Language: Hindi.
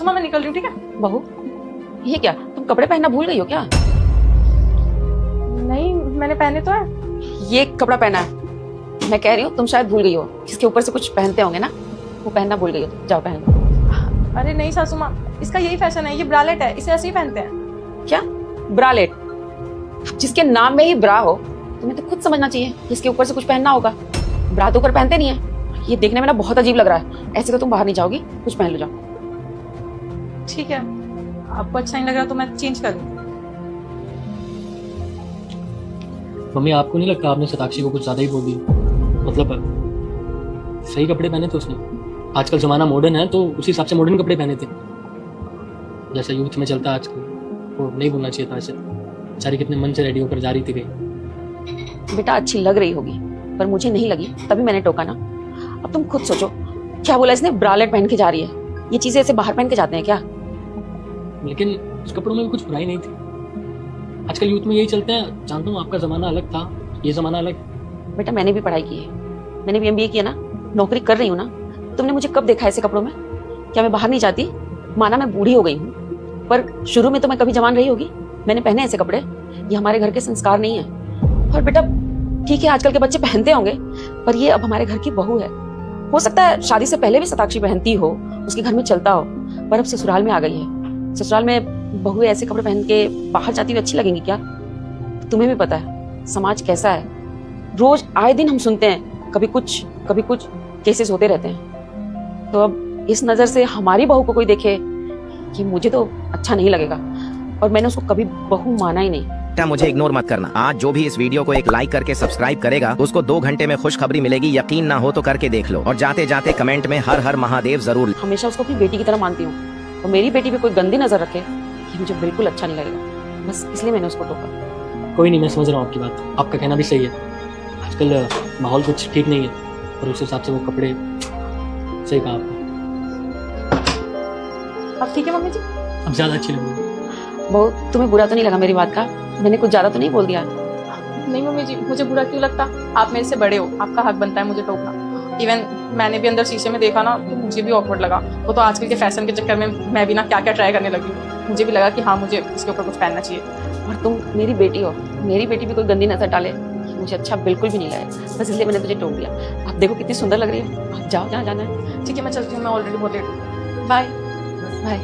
सुमा मैं निकल रही हूँ, ठीक है? बहू, ये क्या, तुम कपड़े पहनना भूल गई हो क्या? नहीं, मैंने पहने तो है। ये कपड़ा पहना है, मैं कह रही हूँ तुम शायद भूल गई हो, इसके ऊपर से कुछ पहनते होंगे ना, वो पहनना भूल गई हो। जाओ पहन लो। अरे नहीं सासू माँ, इसका यही फैशन है, ये ब्रालेट है, इसे ऐसे ही पहनते हैं। क्या ब्रालेट? जिसके नाम में ही ब्रा हो, तुम्हें तो खुद समझना चाहिए कि इसके ऊपर से कुछ पहनना होगा। ब्रा तो ऊपर पहनते नहीं है। ये देखने में ना बहुत अजीब लग रहा है, ऐसे तो तुम बाहर नहीं जाओगी, कुछ पहन लो जाओ। ठीक है, आपको अच्छा नहीं लग रहा तो मैं चेंज कर लूँ। मम्मी आपको नहीं लगता आपने शताक्षी को कुछ ज्यादा ही बोल दिया? मतलब सही कपड़े पहने थे उसने। आजकल जमाना मॉडर्न है तो उसी हिसाब से मॉडर्न कपड़े पहने थे, जैसा यूथ में चलता है आजकल। वो नहीं बोलना चाहिए था ऐसे। बेचारी कितने मन से रेडी होकर जा रही थी कहीं। बेटा अच्छी लग रही होगी, पर मुझे नहीं लगी, तभी मैंने टोका ना। अब तुम खुद सोचो, क्या बोला इसने, ब्रालेट पहन के जा रही है। ये चीजें ऐसे बाहर पहन के जाते हैं क्या? लेकिन उस कपड़ों में भी कुछ बुराई नहीं थी। आजकल यूथ में यही चलते हैं। जानता हूँ आपका जमाना अलग था, ये जमाना अलग। बेटा मैंने भी पढ़ाई की है, मैंने भी MBA किया ना, नौकरी कर रही हूँ ना। तुमने मुझे कब देखा ऐसे कपड़ों में? क्या मैं बाहर नहीं जाती? माना मैं बूढ़ी हो गई हूँ, पर शुरू में तो मैं कभी जवान रही होगी। मैंने पहने ऐसे कपड़े, ये हमारे घर के संस्कार नहीं है। और बेटा ठीक है, आजकल के बच्चे पहनते होंगे, पर ये अब हमारे घर की बहू है। हो सकता है शादी से पहले भी शताक्षी पहनती हो, उसके घर में चलता हो, पर अब ससुराल में आ गई है। ससुराल में बहू ऐसे कपड़े पहन के बाहर जाती हुई अच्छी लगेंगी क्या? तुम्हें भी पता है समाज कैसा है, रोज आए दिन हम सुनते हैं कभी कुछ केसेस होते रहते हैं। तो अब इस नजर से हमारी बहू को कोई देखे, ये मुझे तो अच्छा नहीं लगेगा, और मैंने उसको कभी बहू माना ही नहीं। बेटा मुझे इग्नोर मत करना। आज जो भी इस वीडियो को एक लाइक करके सब्सक्राइब करेगा उसको 2 घंटे में खुशखबरी मिलेगी। यकीन ना हो तो करके देख लो, और जाते जाते कमेंट में हर हर महादेव जरूर। हमेशा उसको अपनी बेटी की तरह मानती हूँ, और मेरी बेटी पे कोई गंदी नजर रखे ये मुझे बिल्कुल अच्छा नहीं लगेगा। बस इसलिए मैंने उसको टोका। कोई नहीं, मैं समझ रहा हूँ आपकी बात। आपका कहना भी सही है, आजकल माहौल कुछ ठीक नहीं है, और उस हिसाब से वो कपड़े। सही कहा आपने। अब ठीक है मम्मी जी? अब ज्यादा अच्छी लगेगी। बहू तुम्हें बुरा तो नहीं लगा मेरी बात का? मैंने कुछ ज्यादा तो नहीं बोल दिया? नहीं मम्मी जी, मुझे बुरा क्यों लगता? आप मेरे से बड़े हो, आपका हक बनता है मुझे टोकना। इवन मैंने भी अंदर शीशे में देखा ना, तो मुझे भी ऑकवर्ड लगा। वो तो आजकल के फैशन के चक्कर में मैं भी ना क्या क्या ट्राई करने लगी हूँ। मुझे भी लगा कि हाँ, मुझे इसके ऊपर कुछ पहनना चाहिए। और तुम मेरी बेटी हो, मेरी बेटी भी कोई गंदी नजर डाले ये मुझे अच्छा बिल्कुल भी नहीं लगा। बस इसलिए मैंने तुझे टोक दिया। आप देखो कितनी सुंदर लग रही है, आप जाओ जहाँ जाना है। ठीक है, मैं चलती हूँ, मैं ऑलरेडी बहुत लेट हूँ। Bye bye.